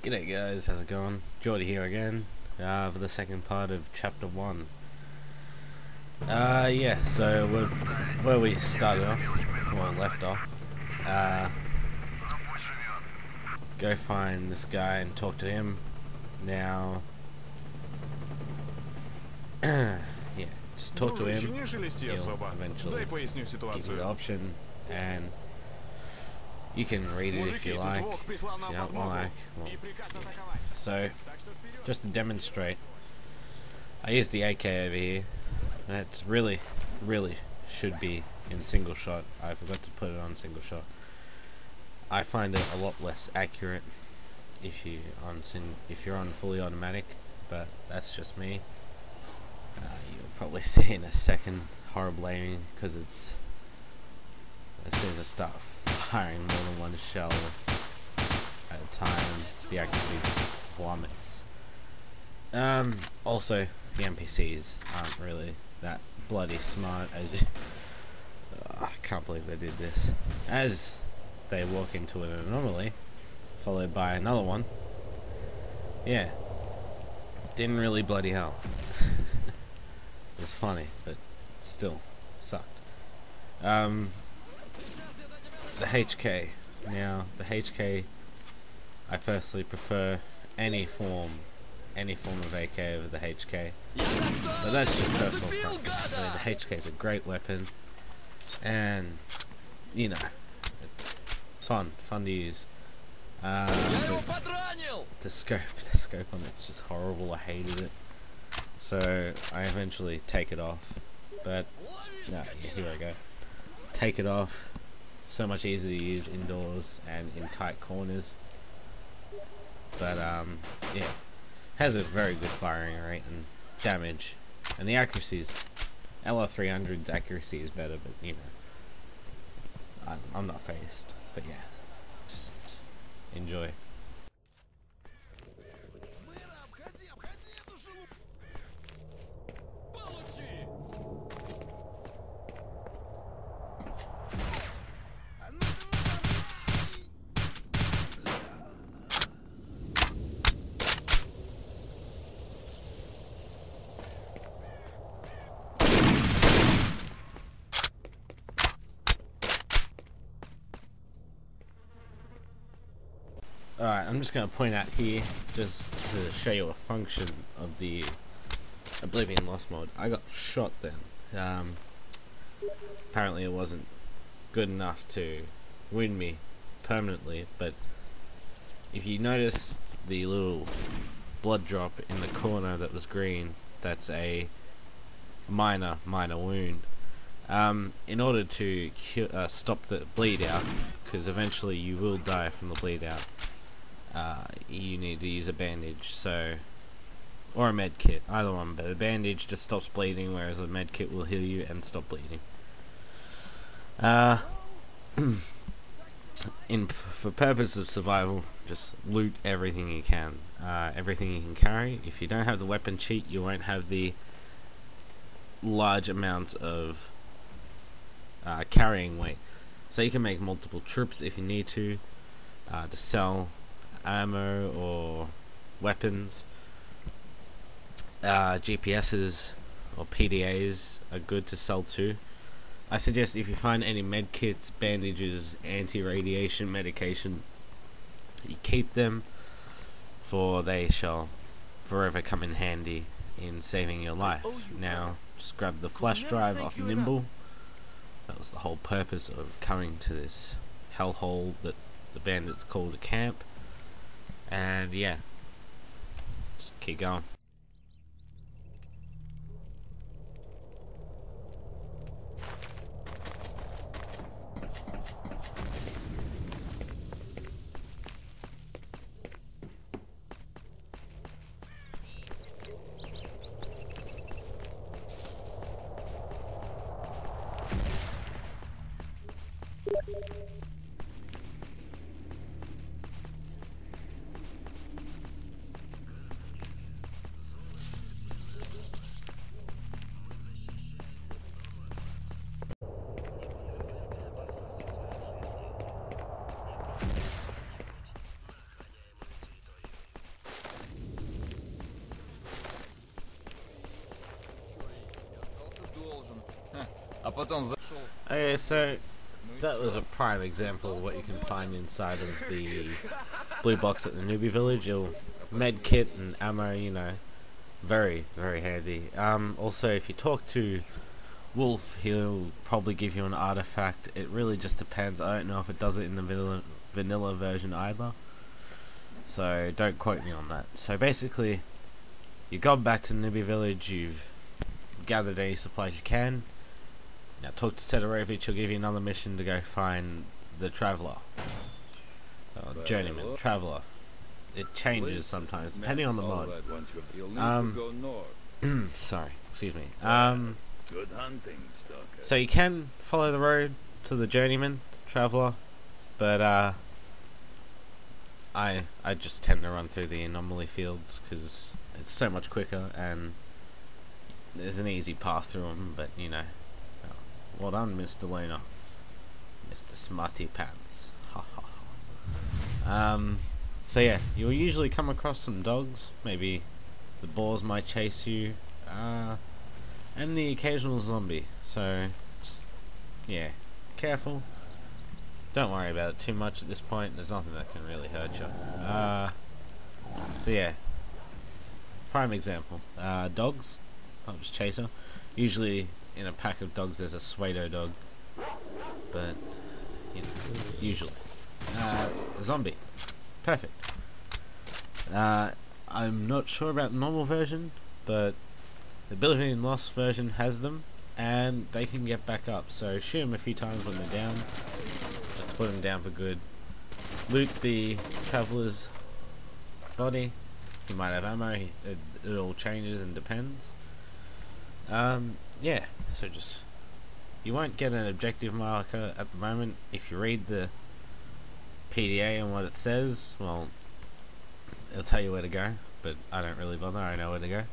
G'day guys, how's it going? Geordie here again for the second part of chapter 1. Yeah, so where we started off, or left off, go find this guy and talk to him. Now, yeah, just talk to him. He'll eventually give you the option, and you can read it if you like. If you don't like, well, so just to demonstrate, I use the AK over here. That's really should be in single shot. I forgot to put it on single shot. I find it a lot less accurate if you're on fully automatic, but that's just me. You'll probably see in a second horrible aiming because it's as soon as I start firing more than one shell at a time, the accuracy plummets. Also, the NPCs aren't really that bloody smart as you I can't believe they did this. As they walk into an anomaly, followed by another one. Yeah, didn't really bloody help. It was funny, but still sucked. The HK. Now, the HK, I personally prefer any form of AK over the HK. But that's just personal preference. I mean, the HK is a great weapon, and you know, it's fun to use. The scope on it's just horrible. I hated it, so I eventually take it off. But no, yeah, here I go. Take it off. So much easier to use indoors and in tight corners. But yeah, has a very good firing rate and damage, and the accuracy's LR300's accuracy is better, but you know, I'm not phased. But yeah, just enjoy. Alright, I'm just going to point out here, just to show you a function of the Oblivion Lost mod. I got shot then. Apparently it wasn't good enough to wound me permanently, but if you noticed the little blood drop in the corner that was green, that's a minor wound. In order to stop the bleed out, because eventually you will die from the bleed out, you need to use a bandage, or a med kit, either one, but a bandage just stops bleeding, whereas a med kit will heal you and stop bleeding. For purpose of survival, just loot everything you can, everything you can carry. If you don't have the weapon cheat, you won't have the large amounts of carrying weight, so you can make multiple trips if you need to sell ammo or weapons. GPSs or PDAs are good to sell too. I suggest if you find any med kits, bandages, anti-radiation medication, you keep them, for they shall forever come in handy in saving your life. Now, just grab the flash drive off Nimble. That was the whole purpose of coming to this hellhole that the bandits called a camp. And yeah, just keep going. Okay, so that was a prime example of what you can find inside of the blue box at the newbie village. You'll med kit and ammo, you know, very, very handy. Also, if you talk to Wolf, he'll probably give you an artifact. It really just depends. I don't know if it does it in the vanilla version either, so don't quote me on that. So basically, you've gone back to the newbie village, you've gathered any supplies you can. Now talk to Sedorovich, he'll give you another mission to go find the Traveller. Journeyman, Traveller. It changes sometimes, depending on the mod. Sorry, excuse me. Good hunting, Stalker. So you can follow the road to the Journeyman, Traveller, but I just tend to run through the anomaly fields because it's so much quicker and there's an easy path through them. But you know, well done, Mr. Luna, Mr. Smarty Pants. Ha ha ha. So yeah, you'll usually come across some dogs. Maybe the boars might chase you. And the occasional zombie, so just, yeah, careful. Don't worry about it too much at this point. There's nothing that can really hurt you. So yeah, prime example. Dogs, Pups Chaser. Usually in a pack of dogs there's a pseudo dog, but you know, usually. A zombie, perfect. I'm not sure about the normal version, but the Ability in Lost version has them, and they can get back up, so shoot them a few times when they're down, just to put them down for good. Loot the Traveller's body, he might have ammo, it all changes and depends. Yeah, so just, you won't get an objective marker at the moment. If you read the PDA and what it says, well, it'll tell you where to go, but I don't really bother, I know where to go.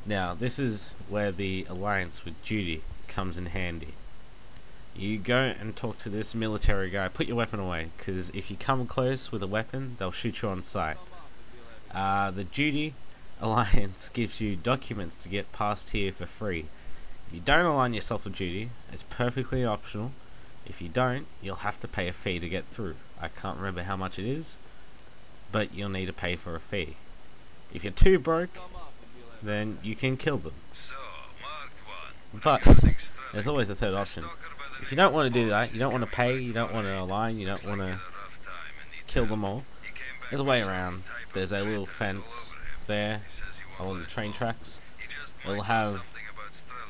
Now, this is where the alliance with duty comes in handy. You go and talk to this military guy, put your weapon away, because if you come close with a weapon, they'll shoot you on sight. The duty alliance gives you documents to get past here for free. If you don't align yourself with duty, it's perfectly optional. If you don't, you'll have to pay a fee to get through. I can't remember how much it is, but you'll need to pay for a fee. If you're too broke, then you can kill them. But there's always a third option. If you don't want to do that, you don't want to pay, you don't want to align, you don't want to kill them all, there's a way around. There's a little fence there along the train tracks. It'll have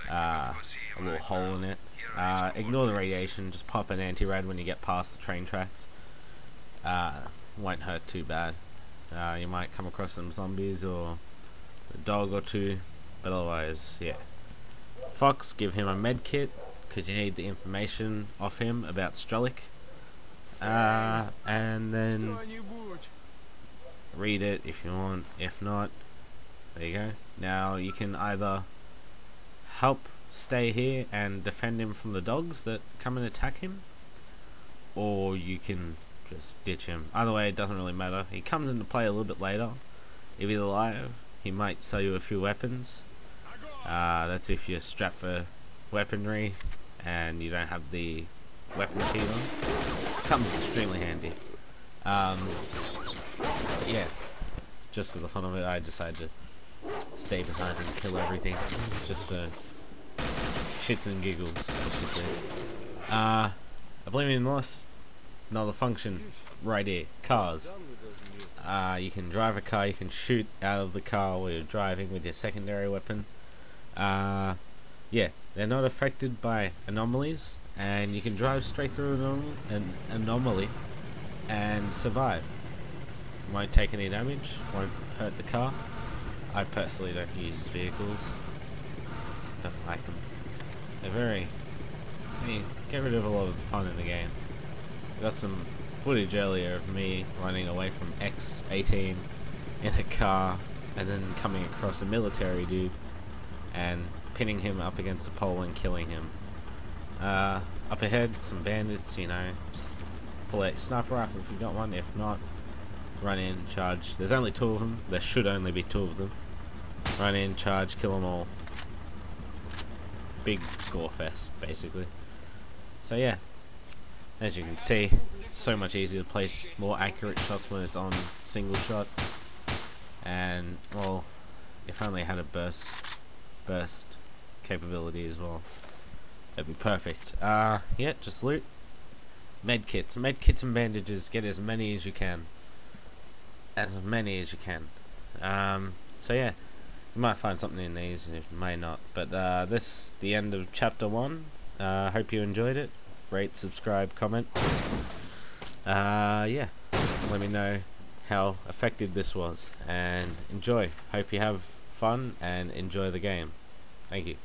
a little hole in it. Ignore the radiation, just pop an anti-rad when you get past the train tracks. Won't hurt too bad. You might come across some zombies or a dog or two, but otherwise, yeah. Fox, give him a med kit because you need the information off him about Strelic, and then read it if you want. If not, there you go. Now you can either help stay here and defend him from the dogs that come and attack him, or you can just ditch him. Either way, it doesn't really matter. He comes into play a little bit later. If he's alive, he might sell you a few weapons. That's if you're strapped for weaponry and you don't have the weapon sheet on. Comes extremely handy. Yeah, just for the fun of it, I decided to stay behind and kill everything, just for shits and giggles, basically. Oblivion Lost, another function right here, cars. You can drive a car, you can shoot out of the car while you're driving with your secondary weapon. Yeah, they're not affected by anomalies, and you can drive straight through an anomaly and survive. Won't take any damage, won't hurt the car. I personally don't use vehicles, don't like them. They're very, you get rid of a lot of the fun in the game. Got some footage earlier of me running away from X-18 in a car and then coming across a military dude and pinning him up against a pole and killing him. Up ahead, some bandits, you know, just pull out your sniper rifle if you got one. If not, run in, charge. There's only 2 of them. There should only be 2 of them. Run in, charge, kill them all. big gore fest, basically. So yeah, as you can see, so much easier to place more accurate shots when it's on single shot. And well, if only it had a burst capability as well, that'd be perfect. Yeah, just loot. Medkits and bandages. Get as many as you can. So yeah, you might find something in these, and you may not. But this the end of chapter 1. Hope you enjoyed it. Rate, subscribe, comment. Yeah, let me know how effective this was, and enjoy. Hope you have fun and enjoy the game. Thank you.